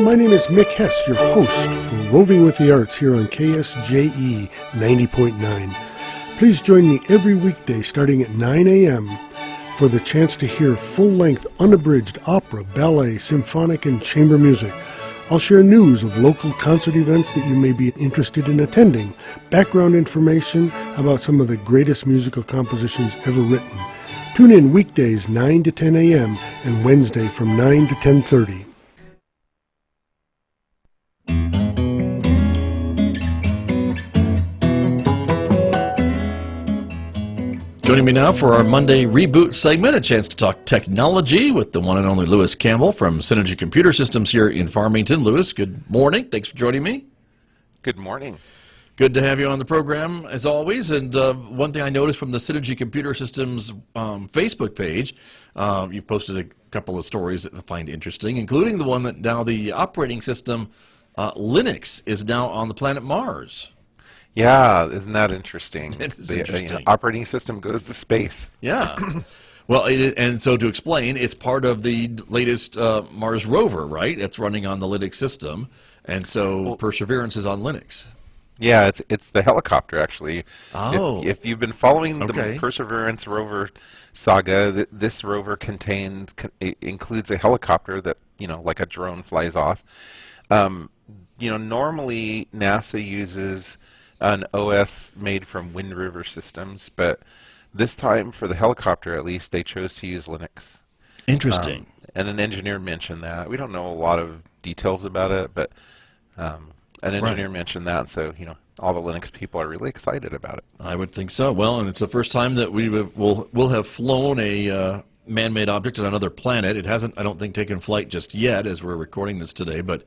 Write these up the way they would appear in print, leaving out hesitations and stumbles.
My name is Mick Hess, your host for Roving with the Arts here on KSJE 90.9. Please join me every weekday starting at 9 a.m. for the chance to hear full-length, unabridged opera, ballet, symphonic, and chamber music. I'll share news of local concert events that you may be interested in attending, background information about some of the greatest musical compositions ever written. Tune in weekdays 9 to 10 a.m. and Wednesday from 9 to 10:30. Joining me now for our Monday Reboot segment, a chance to talk technology with the one and only Lewis Campbell from Cintigy Computer Systems here in Farmington. Lewis, good morning. Thanks for joining me. Good morning. Good to have you on the program, as always. And one thing I noticed from the Cintigy Computer Systems Facebook page, you've posted a couple of stories that I find interesting, including the one that now the operating system, Linux, is now on the planet Mars. Yeah, isn't that interesting? It is interesting. Operating system goes to space. Yeah. Well, and so to explain, it's part of the latest Mars rover, right? It's running on the Linux system, and so Perseverance is on Linux. Yeah, it's the helicopter, actually. Oh. If you've been following the Perseverance rover saga, this rover includes a helicopter that, like a drone flies off. Normally NASA uses an OS made from Wind River systems, but this time, for the helicopter at least, they chose to use Linux. Interesting. And an engineer mentioned that. We don't know a lot of details about it, but an engineer mentioned that, so all the Linux people are really excited about it. I would think so. Well, and it's the first time that we'll have flown a man-made object on another planet. It hasn't, I don't think, taken flight just yet as we're recording this today, but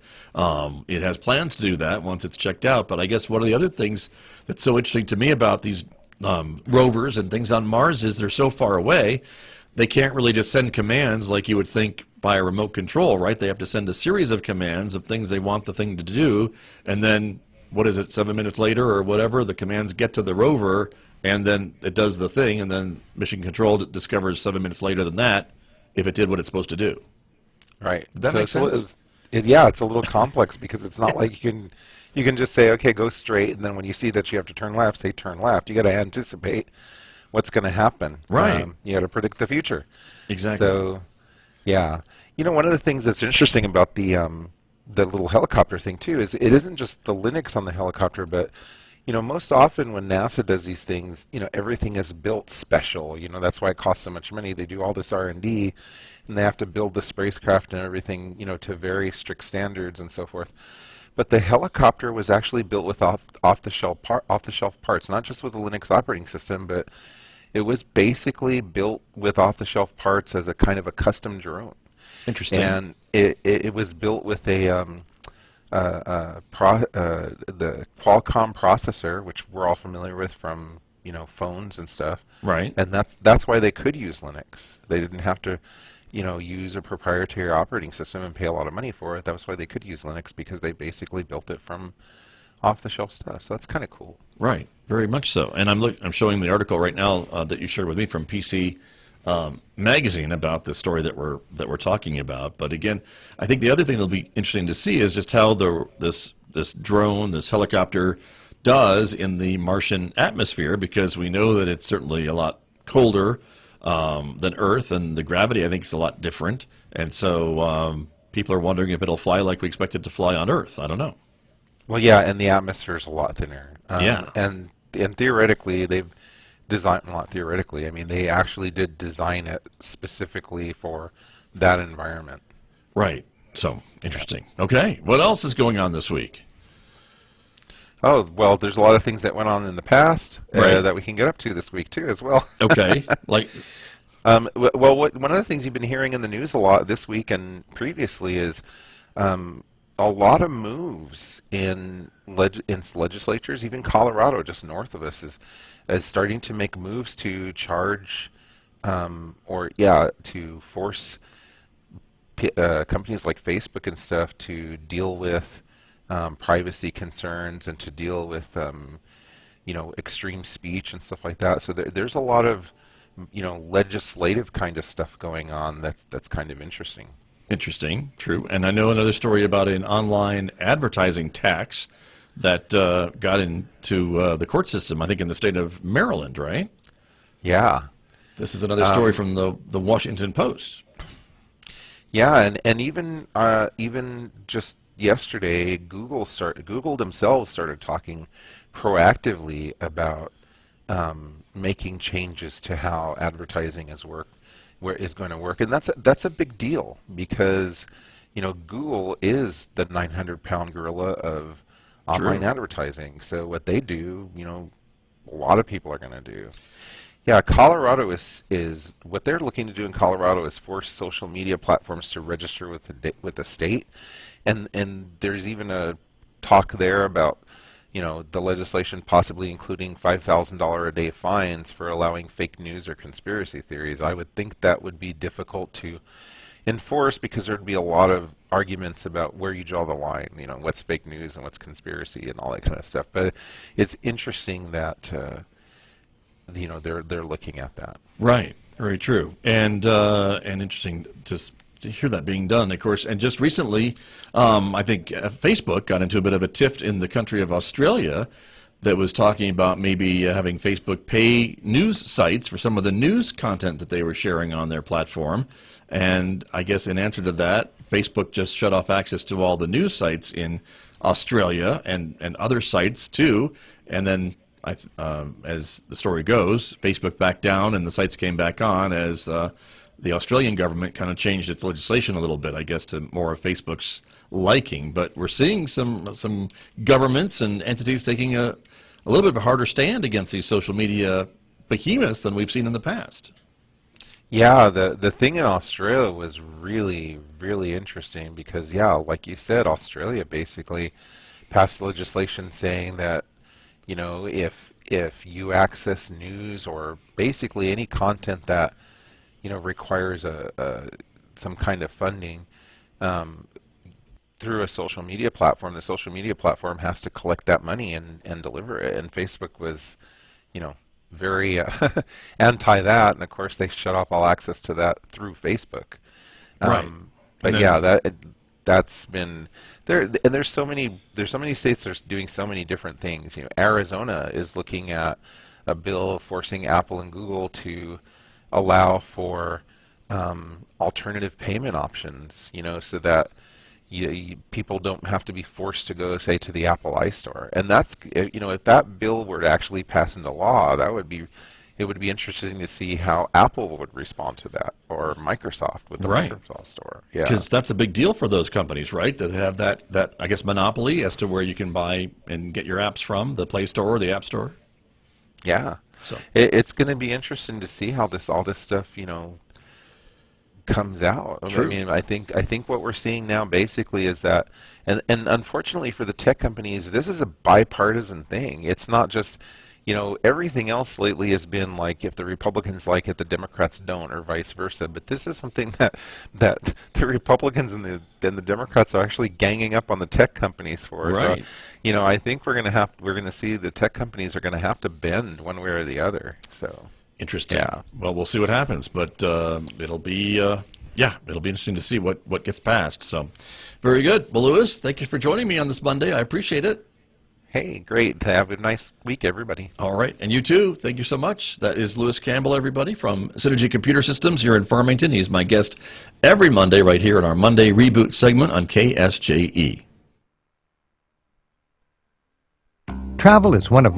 it has plans to do that once it's checked out. But I guess one of the other things that's so interesting to me about these rovers and things on Mars is they're so far away, they can't really just send commands like you would think by a remote control, right? They have to send a series of commands of things they want the thing to do, and then, 7 minutes later or whatever, the commands get to the rover, and then it does the thing, and then Mission Control discovers 7 minutes later than that if it did what it's supposed to do. Right. Does that make sense? Yeah, it's a little complex because it's not like you can just say, okay, go straight, and then when you see that you have to turn left, say turn left. You got to anticipate what's going to happen. Right. You got to predict the future. Exactly. So, yeah. One of the things that's interesting about the little helicopter thing too is it isn't just the Linux on the helicopter, but most often when NASA does these things, everything is built special. That's why it costs so much money. They do all this R&D, and they have to build the spacecraft and everything, to very strict standards and so forth. But the helicopter was actually built with off-the-shelf parts, not just with the Linux operating system, but it was basically built with off-the-shelf parts as a kind of a custom drone. Interesting. And it was built with the Qualcomm processor, which we're all familiar with from phones and stuff. Right. And that's why they could use Linux. They didn't have to use a proprietary operating system and pay a lot of money for it. That's why they could use Linux, because they basically built it from off-the-shelf stuff. So that's kind of cool. Right. Very much so. And I'm showing the article right now that you shared with me from PC Magazine about the story that we're talking about. But again, I think the other thing that'll be interesting to see is just how this drone, this helicopter, does in the Martian atmosphere, because we know that it's certainly a lot colder than Earth, and the gravity, I think, is a lot different. And so people are wondering if it'll fly like we expect it to fly on Earth. I don't know. Well, yeah, and the atmosphere is a lot thinner. Yeah. And theoretically, they've designed, not theoretically, I mean, they actually did design it specifically for that environment. Right. So, interesting. Okay. What else is going on this week? Oh, well, there's a lot of things that went on in the past Right. that we can get up to this week, too, as well. Okay. Like, one of the things you've been hearing in the news a lot this week and previously is a lot of moves in legislatures. Even Colorado, just north of us, is starting to make moves to charge to force companies like Facebook and stuff to deal with privacy concerns and to deal with extreme speech and stuff like that. So there's a lot of legislative kind of stuff going on that's kind of interesting. Interesting, true. And I know another story about an online advertising tax that got into the court system, I think in the state of Maryland, right? Yeah. This is another story from the Washington Post. Yeah, and even just yesterday, Google themselves started talking proactively about making changes to how advertising is going to work, and that's a big deal because Google is the 900-pound gorilla of online advertising. So what they do, a lot of people are going to do. Yeah, Colorado is what they're looking to do in Colorado is force social media platforms to register with the state, and there's even a talk there about the legislation possibly including $5,000 a day fines for allowing fake news or conspiracy theories. I would think that would be difficult to enforce because there'd be a lot of arguments about where you draw the line, what's fake news and what's conspiracy and all that kind of stuff. But it's interesting that they're looking at that. Right, very true, and interesting to hear that being done, of course. And just recently, I think Facebook got into a bit of a tiff in the country of Australia that was talking about maybe having Facebook pay news sites for some of the news content that they were sharing on their platform. And I guess in answer to that, Facebook just shut off access to all the news sites in Australia and other sites too. And then, as the story goes, Facebook backed down and the sites came back on as the Australian government kind of changed its legislation a little bit, I guess, to more of Facebook's liking. But we're seeing some governments and entities taking a little bit of a harder stand against these social media behemoths than we've seen in the past. Yeah, the thing in Australia was really, really interesting because, yeah, like you said, Australia basically passed legislation saying that, if you access news or basically any content that requires some kind of funding through a social media platform, the social media platform has to collect that money and deliver it. And Facebook was, very anti that, and of course they shut off all access to that through Facebook. Right. But yeah, that's been there, and there's so many states that are doing so many different things. Arizona is looking at a bill forcing Apple and Google to allow for alternative payment options, so that people don't have to be forced to go, say, to the Apple iStore. And that's, if that bill were to actually pass into law, it would be interesting to see how Apple would respond to that, or Microsoft with the Microsoft Store. Yeah, because that's a big deal for those companies, right? That have that I guess monopoly as to where you can buy and get your apps from, the Play Store or the App Store. Yeah. So it's going to be interesting to see how all this stuff, comes out. True. I mean, I think what we're seeing now basically is that, and unfortunately for the tech companies, this is a bipartisan thing. It's not just, everything else lately has been like if the Republicans like it, the Democrats don't, or vice versa. But this is something that the Republicans and the Democrats are actually ganging up on the tech companies for. Right. So, I think we're going to see the tech companies are going to have to bend one way or the other. So. Interesting. Yeah. Well, we'll see what happens, but it'll be interesting to see what gets passed. So, very good. Well, Louis, thank you for joining me on this Monday. I appreciate it. Hey, great. Have a nice week, everybody. All right, and you too. Thank you so much. That is Louis Campbell, everybody, from Cintigy Computer Systems here in Farmington. He's my guest every Monday right here in our Monday Reboot segment on KSJE. Travel is one of